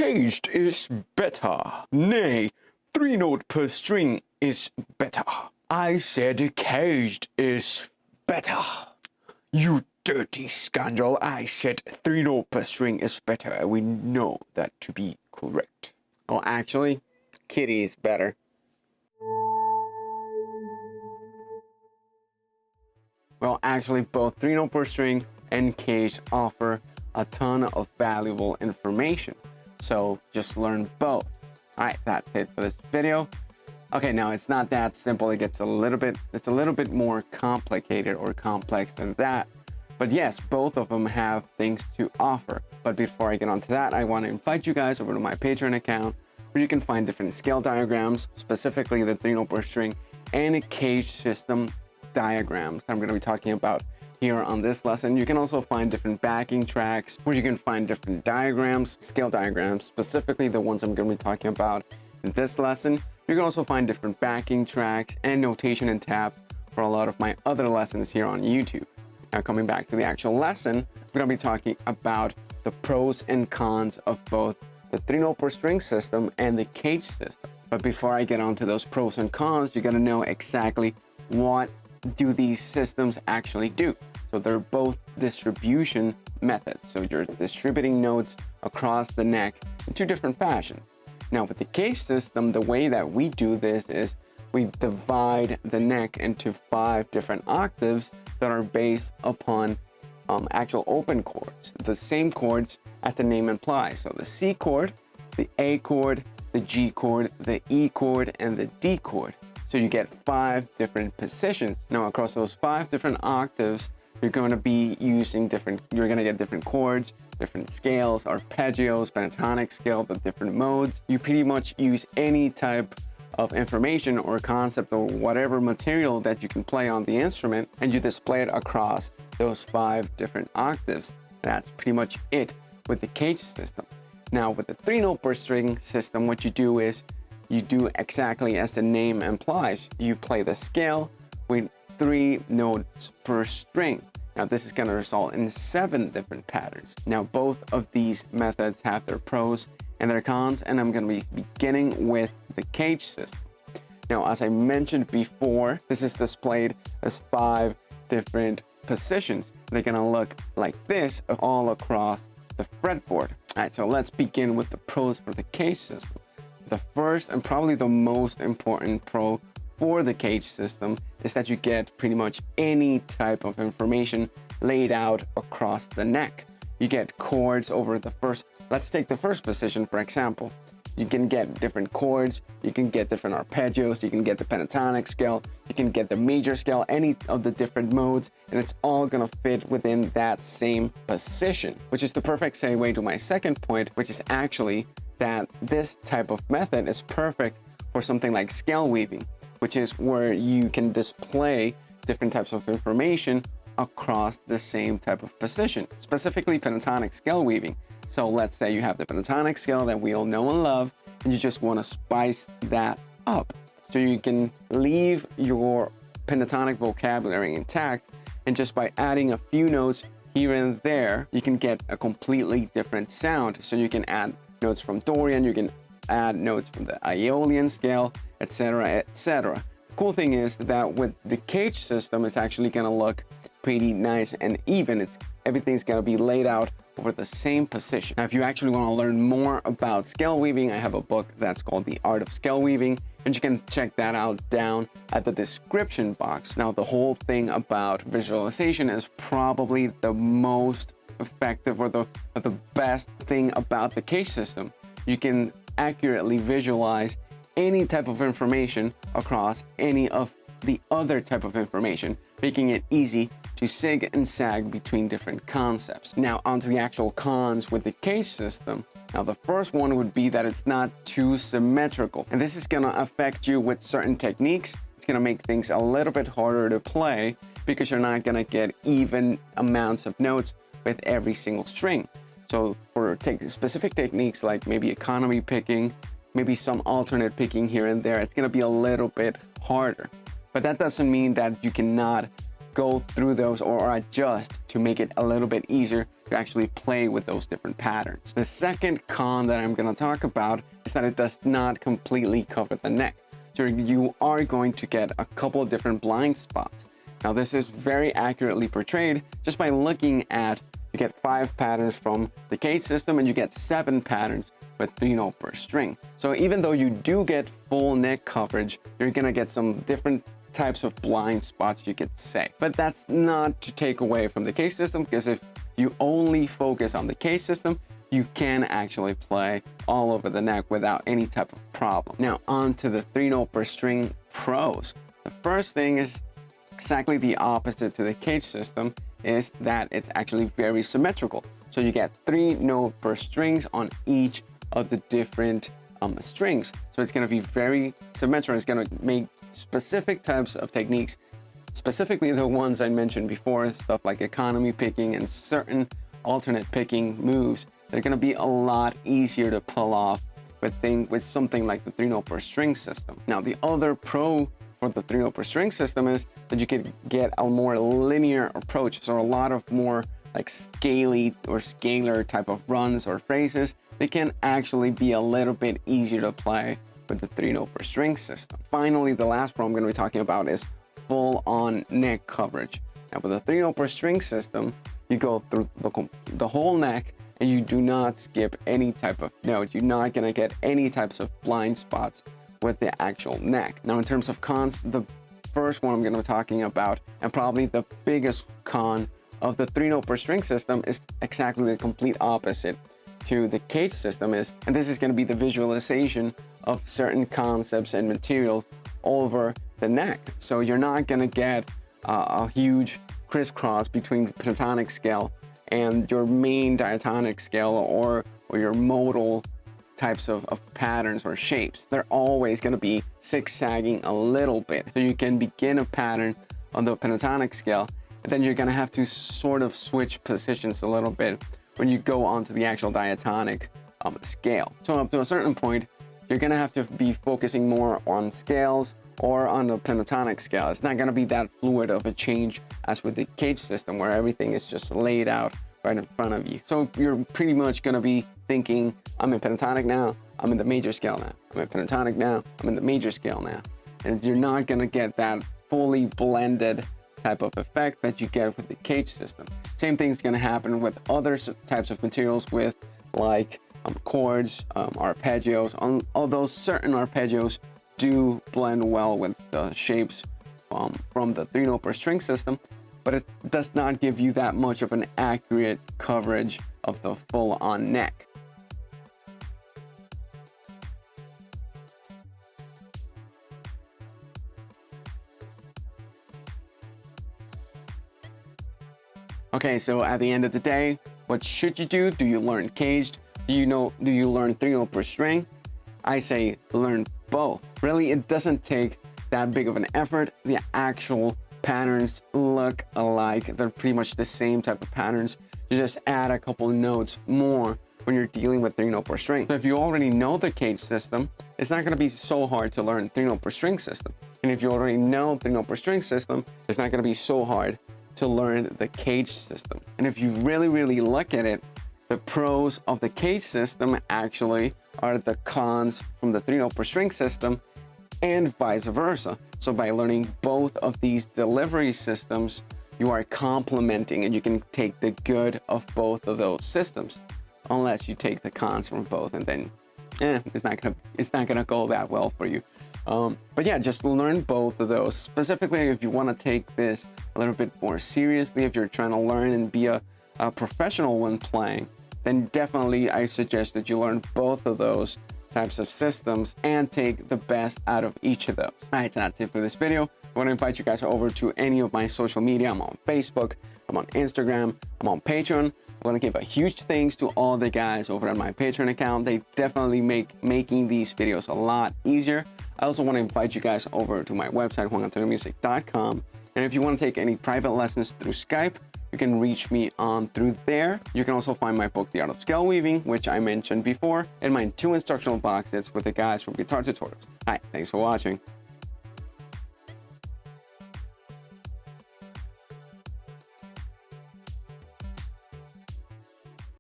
caged is better. Nay, 3 note per string is better. I said caged is better. You dirty scoundrel, I said 3 note per string is better, and we know that to be correct. Well, actually, kitty is better. Well, actually, both 3 note per string and caged offer a ton of valuable information. So just learn both. All right, that's it for this video. Okay, now it's not that simple. It's a little bit more complicated or complex than that. But yes, both of them have things to offer. But before I get onto that, I want to invite you guys over to my Patreon account where you can find different scale diagrams, specifically the 3 note per string and a caged system diagrams I'm going to be talking about here on this lesson. You can also find different backing tracks where you can find different diagrams, scale diagrams, specifically the ones I'm going to be talking about in this lesson. You can also find different backing tracks and notation and tabs for a lot of my other lessons here on YouTube. Now, coming back to the actual lesson, we're going to be talking about the pros and cons of both the 3 note per string system and the caged system. But before I get onto those pros and cons, you got to know exactly what do these systems actually do. So they're both distribution methods. So you're distributing notes across the neck in 2 different fashions. Now with the caged system, the way that we do this is we divide the neck into 5 different octaves that are based upon actual open chords, the same chords as the name implies. So the C chord, the A chord, the G chord, the E chord, and the D chord. So you get 5 different positions. Now across those 5 different octaves, you're going to get different chords, different scales, arpeggios, pentatonic scale, the different modes. You pretty much use any type of information or concept or whatever material that you can play on the instrument, and you display it across those 5 different octaves. That's pretty much it with the caged system. Now with the 3 note per string system, what you do is you do exactly as the name implies. You play the scale with 3 notes per string. Now this is going to result in 7 different patterns. Now both of these methods have their pros and their cons, and I'm going to be beginning with the caged system. Now as I mentioned before, this is displayed as 5 different positions. They're going to look like this all across the fretboard. All right, so let's begin with the pros for the caged system. The first and probably the most important pro for the caged system is that you get pretty much any type of information laid out across the neck. You get chords over the first, let's take the first position for example. You can get different chords, you can get different arpeggios, you can get the pentatonic scale, you can get the major scale, any of the different modes, and it's all gonna fit within that same position, which is the perfect segue to my second point, which is actually that this type of method is perfect for something like scale weaving, which is where you can display different types of information across the same type of position, specifically pentatonic scale weaving. So let's say you have the pentatonic scale that we all know and love, and you just want to spice that up. So you can leave your pentatonic vocabulary intact, and just by adding a few notes here and there, you can get a completely different sound. So you can add notes from Dorian, you can add notes from the Aeolian scale, etc., etc. The cool thing is that with the caged system, it's actually going to look pretty nice and even. Everything's going to be laid out over the same position. Now, if you actually want to learn more about scale weaving, I have a book that's called The Art of Scale Weaving, and you can check that out down at the description box. Now, the whole thing about visualization is probably the most effective or the best thing about the caged system. You can accurately visualize any type of information across any of the other type of information, making it easy to zig and zag between different concepts. Now onto the actual cons with the caged system. Now the first one would be that it's not too symmetrical, and this is gonna affect you with certain techniques. It's gonna make things a little bit harder to play because you're not gonna get even amounts of notes with every single string. So for specific techniques like maybe economy picking, maybe some alternate picking here and there, it's gonna be a little bit harder. But that doesn't mean that you cannot go through those or adjust to make it a little bit easier to actually play with those different patterns. The second con that I'm going to talk about is that it does not completely cover the neck. So you are going to get a couple of different blind spots. Now this is very accurately portrayed just by looking at, you get 5 patterns from the CAGED system and you get 7 patterns with 3 note per string. So even though you do get full neck coverage, you're gonna get some different types of blind spots, you could say. But that's not to take away from the CAGED system, because if you only focus on the CAGED system, you can actually play all over the neck without any type of problem. Now on to the 3 note per string pros. The first thing is exactly the opposite to the CAGED system, is that it's actually very symmetrical. So you get 3 note per strings on each of the different strings. So it's going to be very symmetrical. It's going to make specific types of techniques, specifically the ones I mentioned before, stuff like economy picking and certain alternate picking moves, they're going to be a lot easier to pull off with something like the 3 note per string system. Now the other pro for the 3 note per string system is that you could get a more linear approach. So a lot of more like scaly or scalar type of runs or phrases, they can actually be a little bit easier to play with the 3 note per string system. Finally, the last pro I'm going to be talking about is full on neck coverage. Now with the 3 note per string system, you go through the whole neck and you do not skip any type of note. You're not going to get any types of blind spots with the actual neck. Now in terms of cons, the first one I'm going to be talking about, and probably the biggest con of the 3 note per string system, is exactly the complete opposite to the CAGED system is, and this is going to be the visualization of certain concepts and materials over the neck. So you're not going to get a huge crisscross between the pentatonic scale and your main diatonic scale or your modal types of patterns or shapes. They're always going to be zigzagging a little bit. So you can begin a pattern on the pentatonic scale, and then you're going to have to sort of switch positions a little bit when you go onto the actual diatonic scale. So up to a certain point, you're going to have to be focusing more on scales or on the pentatonic scale. It's not going to be that fluid of a change as with the CAGED system, where everything is just laid out right in front of you. So you're pretty much going to be thinking, I'm in pentatonic now, I'm in the major scale now, I'm in pentatonic now, I'm in the major scale now. And you're not going to get that fully blended type of effect that you get with the CAGED system. Same thing's going to happen with other types of materials with like chords, arpeggios, although certain arpeggios do blend well with the shapes from the 3 note per string system, but it does not give you that much of an accurate coverage of the full on neck. Okay, so at the end of the day, what should you do? Do you learn CAGED? Do you learn 3 note per string? I say learn both. Really, it doesn't take that big of an effort. The actual patterns look alike. They're pretty much the same type of patterns. You just add a couple notes more when you're dealing with 3 note per string. So if you already know the CAGED system, it's not going to be so hard to learn 3 note per string system. And if you already know 3 note per string system, it's not going to be so hard to learn the CAGED system. And if you really look at it, the pros of the CAGED system actually are the cons from the 3 note per string system, and vice versa. So by learning both of these delivery systems, you are complementing, and you can take the good of both of those systems, unless you take the cons from both, and then it's not gonna go that well for you. But yeah, just learn both of those. Specifically, if you want to take this a little bit more seriously, if you're trying to learn and be a professional when playing, then definitely I suggest that you learn both of those types of systems and take the best out of each of those. All right, so that's it for this video. I want to invite you guys over to any of my social media. I'm on Facebook, I'm on Instagram, I'm on Patreon. I want to give a huge thanks to all the guys over at my Patreon account. They definitely make making these videos a lot easier. I also want to invite you guys over to my website, juanantoniomusic.com. And if you want to take any private lessons through Skype, you can reach me on through there. You can also find my book, The Art of Scale Weaving, which I mentioned before, and my 2 instructional boxes with the guys from Guitar Tutorials. All right, thanks for watching.